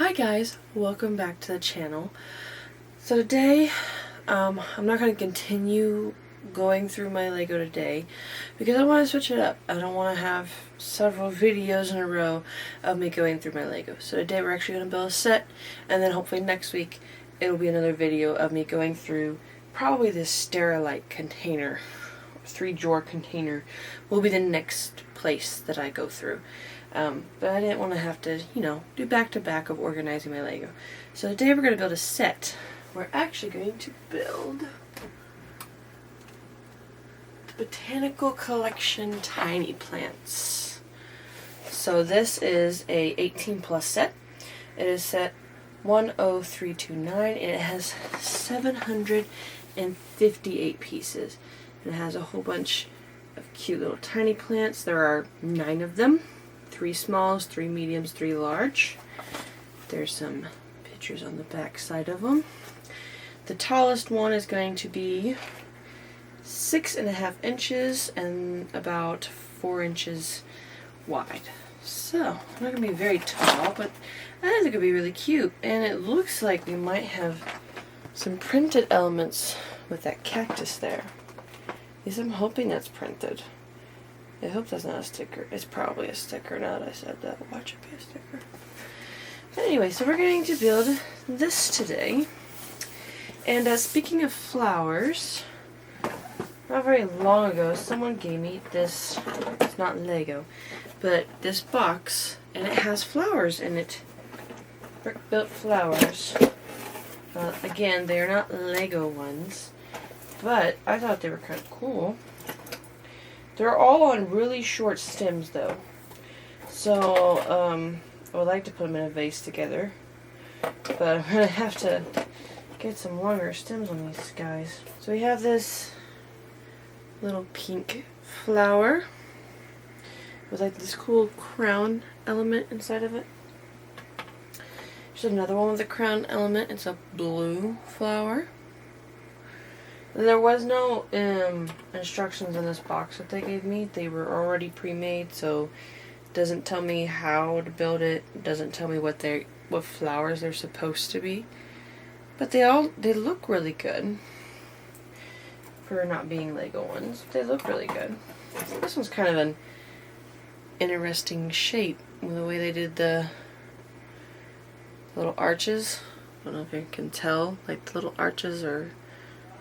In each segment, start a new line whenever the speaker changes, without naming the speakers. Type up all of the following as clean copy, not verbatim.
Hi guys, welcome back to the channel. So today, I'm not going to continue going through my Lego today because I want to switch it up. I don't want to have several videos in a row of me going through my Lego. So today we're actually going to build a set, and then hopefully next week it'll be another video of me going through probably this Sterilite container. 3-drawer container will be the next place that I go through. But I didn't want to have to, do back-to-back of organizing my Lego. So today we're going to build a set. We're actually going to build the Botanical Collection Tiny Plants. So this is a 18+ set. It is set 10329 and it has 758 pieces. It has a whole bunch of cute little tiny plants. There are 9 of them. 3 smalls, 3 mediums, 3 large. There's some pictures on the back side of them. The tallest one is going to be 6.5 inches and about 4 inches wide. So, I'm not going to be very tall, but I think it could be really cute. And it looks like we might have some printed elements with that cactus there. At least I'm hoping that's printed. I hope that's not a sticker. It's probably a sticker now that I said that. Watch it be a sticker. But anyway, so we're going to build this today. And speaking of flowers, not very long ago, someone gave me this, it's not Lego, but this box, and it has flowers in it. Brick-built flowers. Again, they are not Lego ones, but I thought they were kind of cool. They're all on really short stems though. So, I would like to put them in a vase together. But I'm going to have to get some longer stems on these guys. So we have this little pink flower with like this cool crown element inside of it. There's another one with a crown element. It's a blue flower. There was no instructions in this box that they gave me. They were already pre-made, so it doesn't tell me how to build it. It doesn't tell me what flowers they're supposed to be. But they look really good for not being Lego ones. They look really good. This one's kind of an interesting shape with the way they did the little arches. I don't know if you can tell, like the little arches are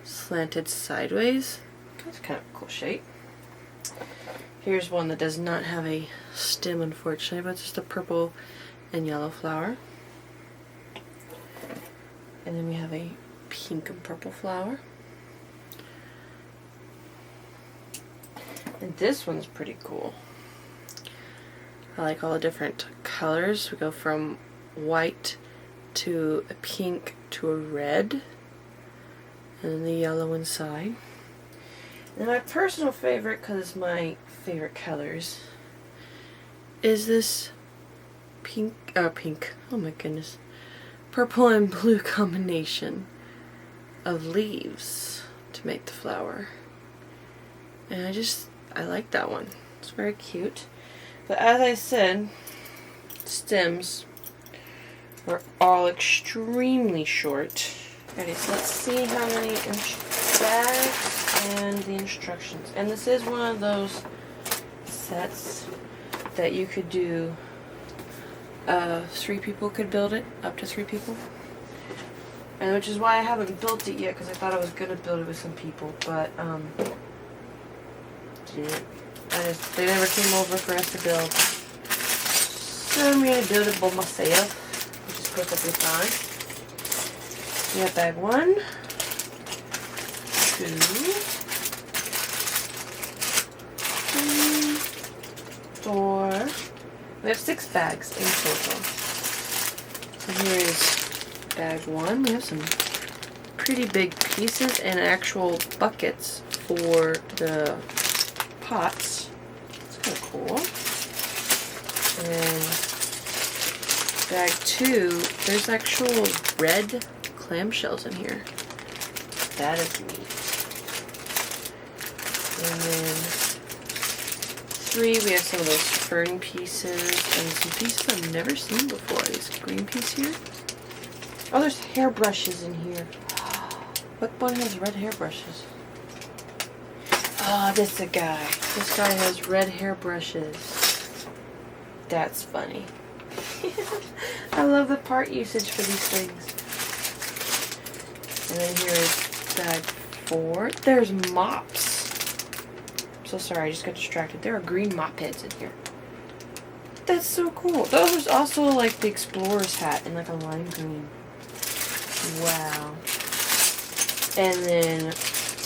slanted sideways. That's kind of a cool shape. Here's one that does not have a stem, unfortunately, but it's just a purple and yellow flower. And then we have a pink and purple flower. And this one's pretty cool. I like all the different colors. We go from white to a pink to a red. And then the yellow inside. And my personal favorite, because it's my favorite colors, is this pink, oh my goodness, purple and blue combination of leaves to make the flower. And I like that one. It's very cute. But as I said, stems are all extremely short. Okay, so let's see how many bags and the instructions. And this is one of those sets that you could do, 3 people could build it, up to 3 people. And which is why I haven't built it yet, because I thought I was going to build it with some people, but, they never came over for us to build. So I'm going to build it by myself, which is perfectly fine. We have bag 1, 2, 3, 4. We have 6 bags in total. So here is bag 1. We have some pretty big pieces and actual buckets for the pots. It's kind of cool. And bag 2, there's actual red clamshells in here. That is neat. And then three, we have some of those fern pieces and some pieces I've never seen before. These green piece here. Oh, there's hairbrushes in here. What one has red hairbrushes? Oh, this is a guy. This guy has red hairbrushes. That's funny. I love the part usage for these things. And then here is bag 4. There's mops. I'm so sorry, I just got distracted. There are green mop heads in here. That's so cool. Those are also like the explorer's hat in like a lime green. Wow. And then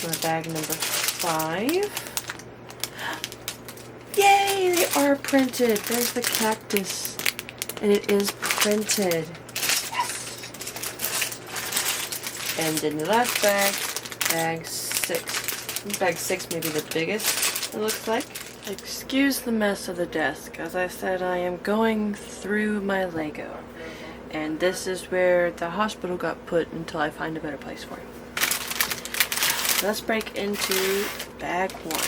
my bag number 5. Yay! They are printed. There's the cactus. And it is printed. Yes! And then the last bag, bag 6. Bag 6 may be the biggest, it looks like. Excuse the mess of the desk. As I said, I am going through my Lego. And this is where the hospital got put until I find a better place for it. Let's break into bag 1.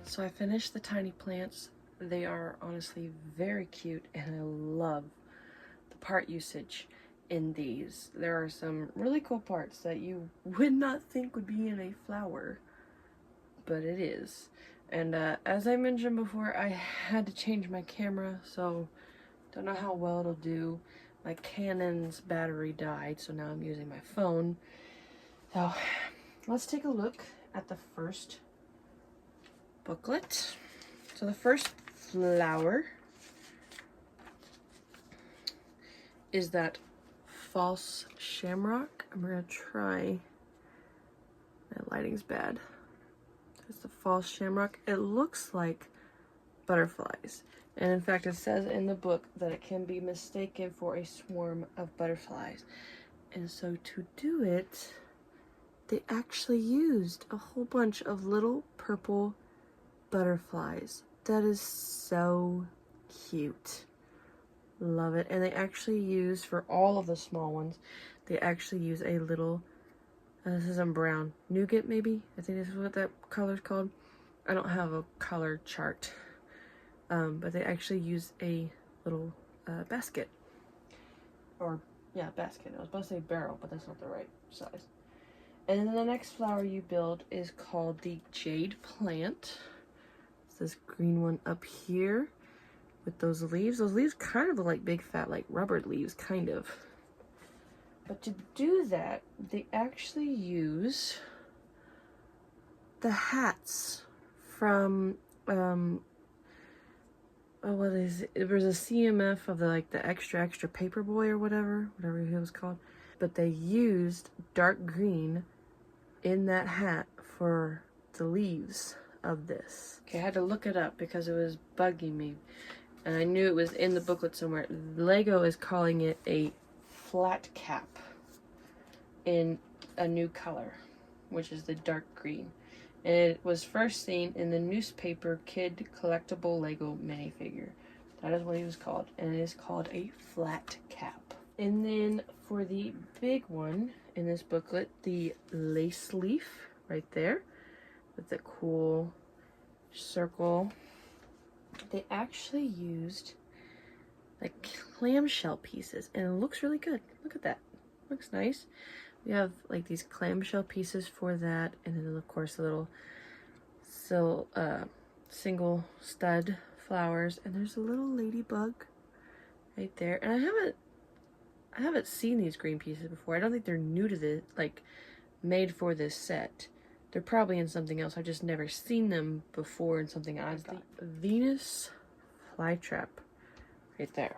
So I finished the tiny plants. They are honestly very cute and I love the part usage in these. There are some really cool parts that you would not think would be in a flower, but it is. And as I mentioned before, I had to change my camera, so don't know how well it'll do. My Canon's battery died, so now I'm using my phone. So let's take a look at the first booklet. So the first flower is that false shamrock. I'm gonna try. My lighting's bad. It's the false shamrock. It looks like butterflies, and in fact it says in the book that it can be mistaken for a swarm of butterflies. And so to do it, they actually used a whole bunch of little purple butterflies. That is so cute. Love it. And they actually use, for all of the small ones, they actually use a little, this is in brown, nougat maybe? I think this is what that color's called. I don't have a color chart. but they actually use a little basket. Or, yeah, basket. I was about to say barrel, but that's not the right size. And then the next flower you build is called the jade plant. It's this green one up here with those leaves. Those leaves kind of look like big fat, like rubber leaves, kind of. But to do that, they actually use the hats from, oh, what is it? It was a CMF of the extra Paperboy or whatever he was called. But they used dark green in that hat for the leaves of this. Okay, I had to look it up because it was bugging me. And I knew it was in the booklet somewhere. Lego is calling it a flat cap in a new color, which is the dark green. And it was first seen in the newspaper Kid Collectible Lego minifigure. That is what it was called. And it is called a flat cap. And then for the big one in this booklet, the lace leaf right there with the cool circle. They actually used like clamshell pieces and it looks really good. Look at that. Looks nice. We have like these clamshell pieces for that, and then of course the little single stud flowers, and there's a little ladybug right there. And I haven't seen these green pieces before. I don't think they're new to this, like made for this set. They're probably in something else. I've just never seen them before in something I've got. The Venus flytrap right there.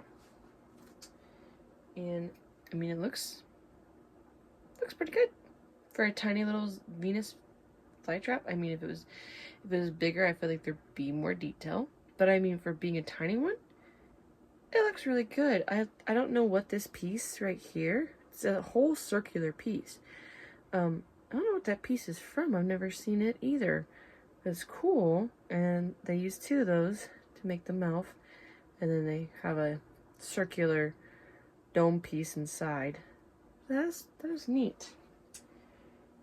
And I mean, it looks pretty good for a tiny little Venus flytrap. I mean, if it was bigger, I feel like there'd be more detail. But I mean, for being a tiny one, it looks really good. I don't know what this piece right here. It's a whole circular piece. I don't know what that piece is from. I've never seen it either. It's cool, and they use two of those to make the mouth, and then they have a circular dome piece inside. That is neat.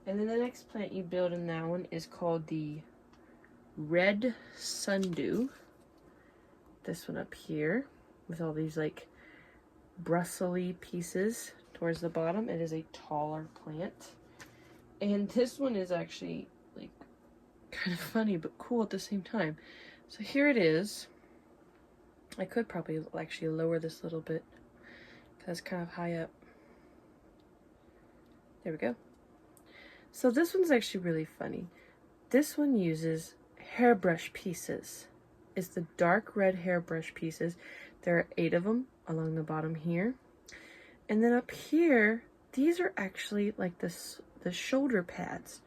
And then the next plant you build in that one is called the red sundew. This one up here with all these like bristly pieces towards the bottom. It is a taller plant. And this one is actually like kind of funny but cool at the same time. So here it is. I could probably actually lower this a little bit because it's kind of high up. There we go. So this one's actually really funny. This one uses hairbrush pieces. It's the dark red hairbrush pieces. There are 8 of them along the bottom here. And then up here, these are actually like the shoulder pads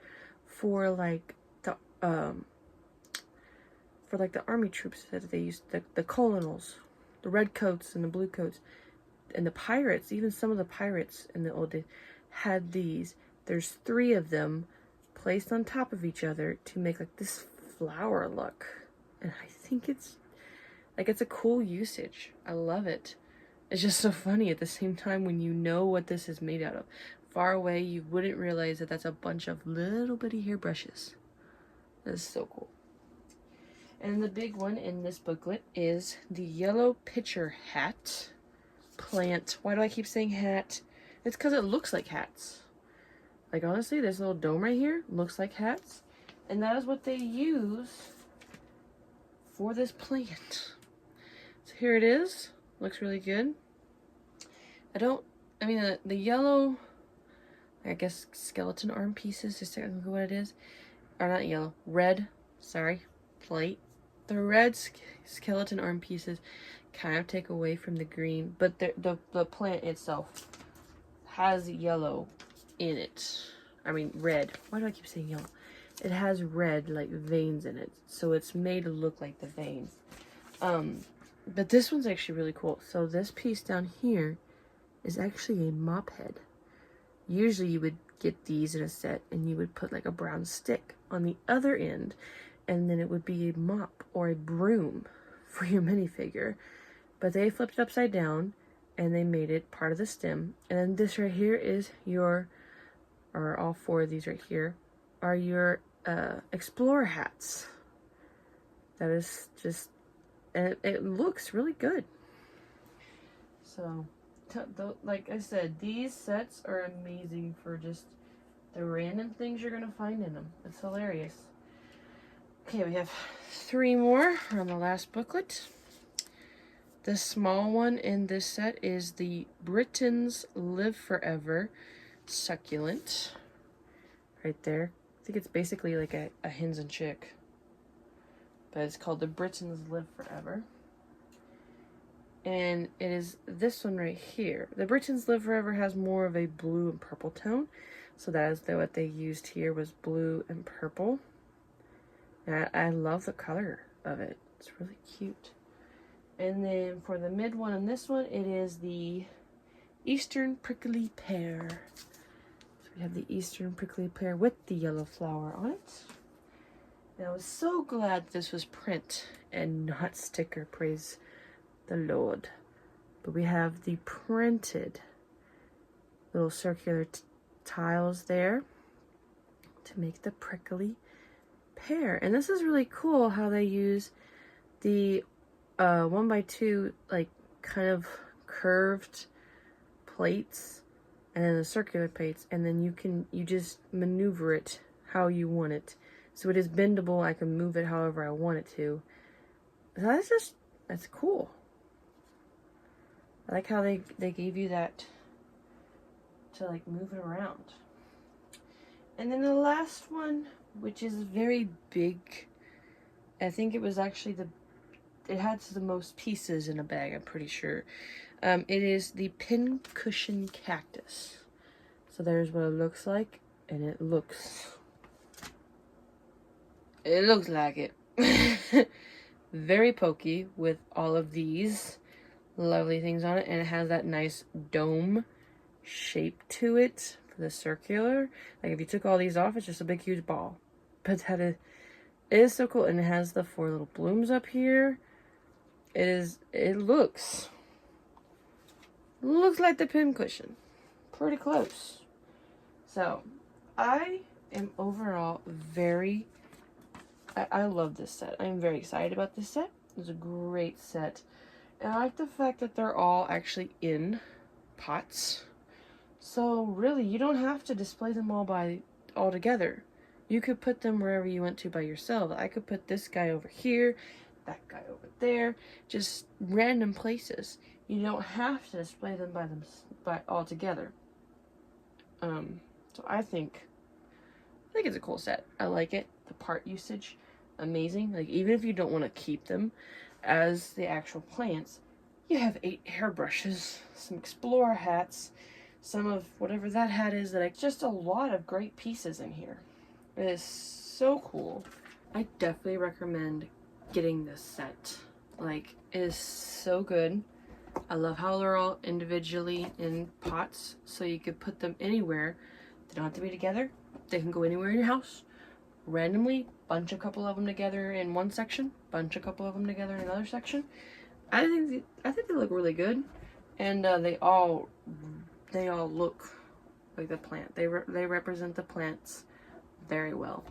for like the army troops that they use, the colonels, the red coats and the blue coats, and the pirates. Even some of the pirates in the old days had these. There's 3 of them placed on top of each other to make like this flower look, and I think it's a cool usage. I love it. It's just so funny at the same time when you know what this is made out of. Far away, you wouldn't realize that that's a bunch of little bitty hairbrushes. That is so cool. And the big one in this booklet is the yellow pitcher hat plant. Why do I keep saying hat? It's because it looks like hats. Like honestly, this little dome right here looks like hats. And that is what they use for this plant. So here it is. Looks really good. The yellow, I guess skeleton arm pieces is technically what it is. Or not yellow, red, sorry, plate. The red skeleton arm pieces kind of take away from the green, but the plant itself has yellow in it. I mean red. Why do I keep saying yellow? It has red like veins in it, so it's made to look like the veins. But this one's actually really cool. So this piece down here is actually a mop head. Usually you would get these in a set and you would put like a brown stick on the other end, and then it would be a mop or a broom for your minifigure. But they flipped it upside down and they made it part of the stem. And then this right here is your, or all 4 of these right here are your explorer hats. That is just and it looks really good. So, like I said, these sets are amazing for just the random things you're gonna find in them. It's hilarious. Okay, we have 3 more on the last booklet. The small one in this set is the Britons Live Forever succulent. Right there. I think it's basically like a hens and chick. But it's called the Britons Live Forever. And it is this one right here. The Britons Live Forever has more of a blue and purple tone. So that is what they used here was blue and purple. And I love the color of it. It's really cute. And then for the mid one and this one, it is the Eastern Prickly Pear. So we have the Eastern Prickly Pear with the yellow flower on it. And I was so glad this was print and not sticker, praise the Lord. But we have the printed little circular tiles there to make the prickly pear. And this is really cool how they use the 1x2 like kind of curved plates and then the circular plates, and then you just maneuver it how you want it. So it is bendable. I can move it however I want it to. So that's cool. I like how they gave you that to like move it around. And then the last one, which is very big. I think it was actually it had the most pieces in a bag, I'm pretty sure. It is the Pincushion Cactus. So there's what it looks like, and it looks like it. Very pokey with all of these lovely things on it, and it has that nice dome shape to it for the circular. Like if you took all these off, it's just a big huge ball. But it is so cool, and it has the 4 little blooms up here. It looks like the pincushion. Pretty close. So, I am overall I love this set. I'm very excited about this set. It's a great set. And I like the fact that they're all actually in pots. So, really, you don't have to display them all together. You could put them wherever you want to by yourself. I could put this guy over here, that guy over there, just random places. You don't have to display them by all together. So I think it's a cool set. I like it. The part usage, amazing. Like even if you don't want to keep them as the actual plants, you have 8 hairbrushes, some explorer hats, some of whatever that hat is. Just a lot of great pieces in here. It is so cool. I definitely recommend getting this set. Like, it is so good. I love how they're all individually in pots, so you could put them anywhere. They don't have to be together. They can go anywhere in your house. Randomly, bunch a couple of them together in one section, bunch a couple of them together in another section. I think they look really good, and they all look like the plant. They represent the plants very well.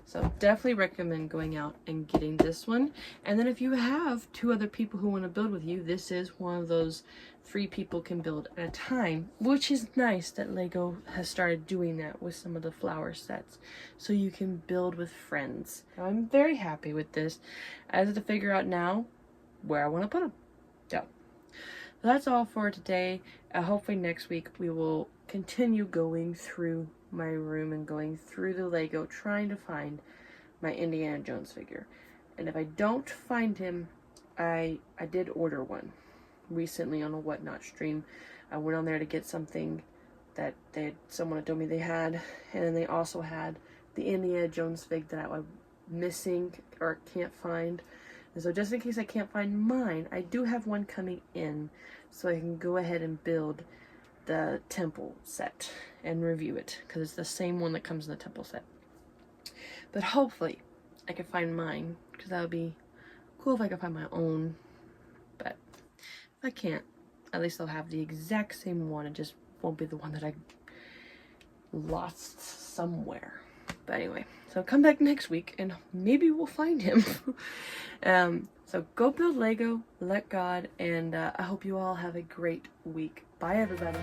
So definitely recommend going out and getting this one. And then if you have 2 other people who want to build with you, this is one of those 3 people can build at a time, which is nice that Lego has started doing that with some of the flower sets, so you can build with friends. I'm very happy with this. I have to figure out now where I want to put them. So that's all for today. Hopefully next week we will continue going through my room and going through the Lego trying to find my Indiana Jones figure. And if I don't find him, I did order one recently on a Whatnot stream. I went on there to get something that someone had told me they had, and then they also had the Indiana Jones fig that I'm missing or can't find. And so just in case I can't find mine, I do have one coming in, so I can go ahead and build the temple set and review it, because it's the same one that comes in the temple set. But hopefully I can find mine, because that would be cool if I could find my own. But if I can't, at least I'll have the exact same one. It just won't be the one that I lost somewhere. But anyway, so come back next week and maybe we'll find him. So go build Lego, let God, and I hope you all have a great week. Bye, everybody.